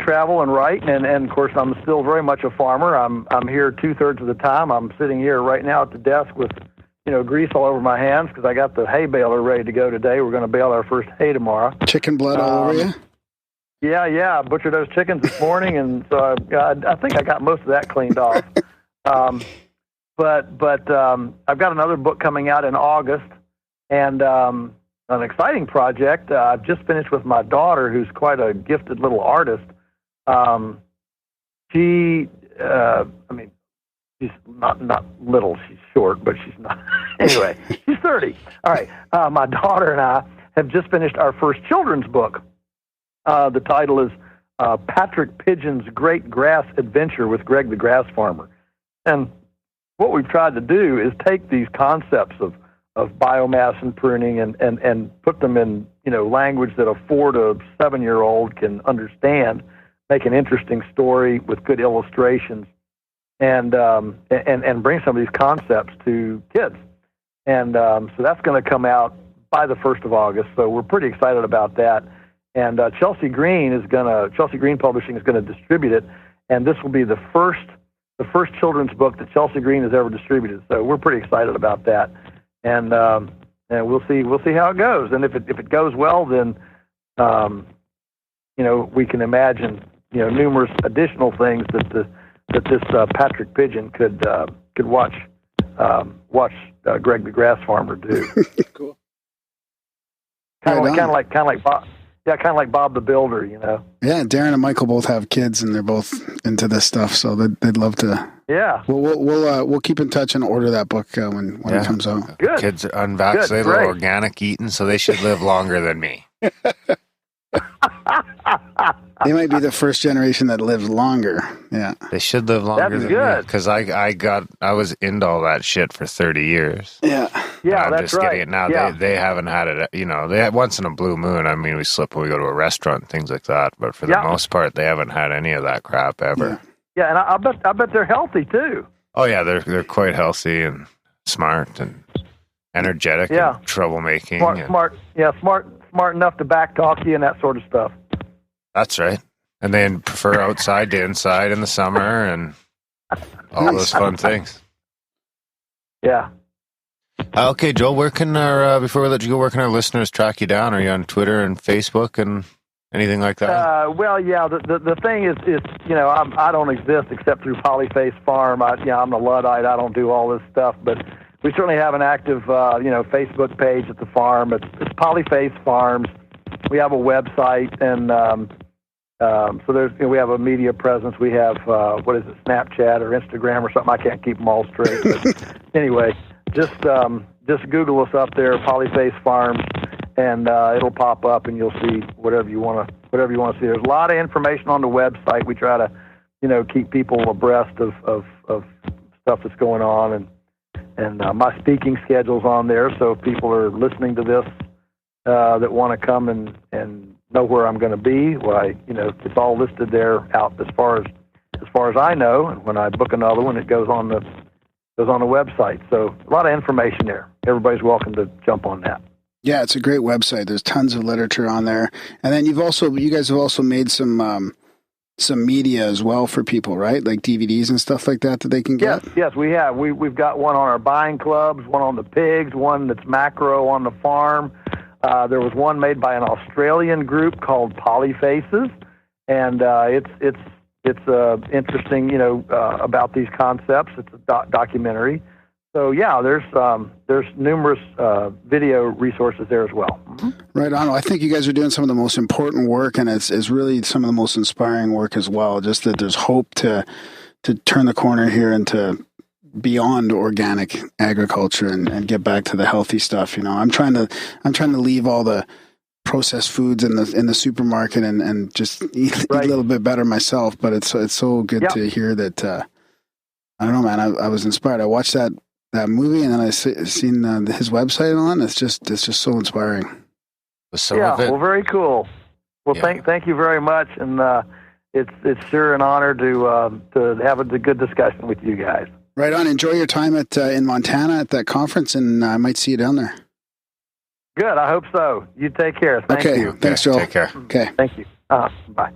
travel and write, and of course, I'm still very much a farmer. I'm here 2/3 of the time. I'm sitting here right now at the desk with grease all over my hands because I got the hay baler ready to go today. We're going to bale our first hay tomorrow. Chicken blood all over you? Yeah. I butchered those chickens this morning, and so I think I got most of that cleaned off. But I've got another book coming out in August, and an exciting project. I've just finished with my daughter, who's quite a gifted little artist. She's not little. She's short, but she's not. Anyway, she's 30. All right. My daughter and I have just finished our first children's book. The title is Patrick Pigeon's Great Grass Adventure with Greg the Grass Farmer. And what we've tried to do is take these concepts of biomass and pruning and put them in language that a 4 to 7 year old can understand, make an interesting story with good illustrations, and bring some of these concepts to kids. And so that's going to come out by the 1st of August. So we're pretty excited about that. And Chelsea Green Publishing is going to distribute it, and this will be the first children's book that Chelsea Green has ever distributed. So we're pretty excited about that, and we'll see how it goes. And if it goes well, then we can imagine numerous additional things that this Patrick Pigeon could watch Greg the Grass Farmer do. Cool. Kind of like Bob. Yeah, kind of like Bob the Builder, Yeah, Darren and Michael both have kids, and they're both into this stuff, so they'd love to. Yeah. We'll keep in touch and order that book when it comes out. Good. Kids are unvaccinated, organic eating, so they should live longer than me. They might be the first generation that lives longer. Yeah, they should live longer than me because I was into all that shit for 30 years. Yeah, I'm that's just right. getting it now. Yeah. They haven't had it. They had once in a blue moon. I mean, we slip when we go to a restaurant, and things like that. But for the most part, they haven't had any of that crap ever. Yeah, and I bet they're healthy too. Oh yeah, they're quite healthy and smart and energetic and troublemaking. Smart enough to backtalk you and that sort of stuff. That's right. And then prefer outside to inside in the summer and all those fun things. Yeah. Okay, Joel, where can before we let you go, where can our listeners track you down? Are you on Twitter and Facebook and anything like that? Well, yeah, the thing is I don't exist except through Polyface Farm. I'm a Luddite. I don't do all this stuff, but we certainly have an active, Facebook page at the farm. It's Polyface Farms. We have a website, and so we have a media presence. We have Snapchat or Instagram or something. I can't keep them all straight. But anyway, just Google us up there, Polyface Farms, and it'll pop up, and you'll see whatever you want to see. There's a lot of information on the website. We try to keep people abreast of stuff that's going on, and my speaking schedule's on there. So if people are listening to this that want to come and know where I'm going to be, it's all listed there out as far as I know. And when I book another one, it goes on the website. So a lot of information there. Everybody's welcome to jump on that. Yeah, it's a great website. There's tons of literature on there, and then you guys have also made some media as well for people, right? Like DVDs and stuff like that they can get. Yes, we have. We've got one on our buying clubs, one on the pigs, one that's macro on the farm. There was one made by an Australian group called Polyfaces, and it's interesting, about these concepts. It's a documentary. So yeah, there's numerous video resources there as well. Mm-hmm. Right on. I think you guys are doing some of the most important work, and it's really some of the most inspiring work as well. Just that there's hope to turn the corner here into beyond organic agriculture and get back to the healthy stuff. I'm trying to leave all the processed foods in the supermarket and just eat a little bit better myself. But it's so good to hear that. I don't know, man. I was inspired. I watched that that movie, and then I seen his website and all that. It's just so inspiring. Well, very cool. Well, thank you very much, and it's sure an honor to have a good discussion with you guys. Right on. Enjoy your time in Montana at that conference, and I might see you down there. Good. I hope so. You take care. Thank you. Thanks, Joel. Take care. Okay. Thank you. Bye.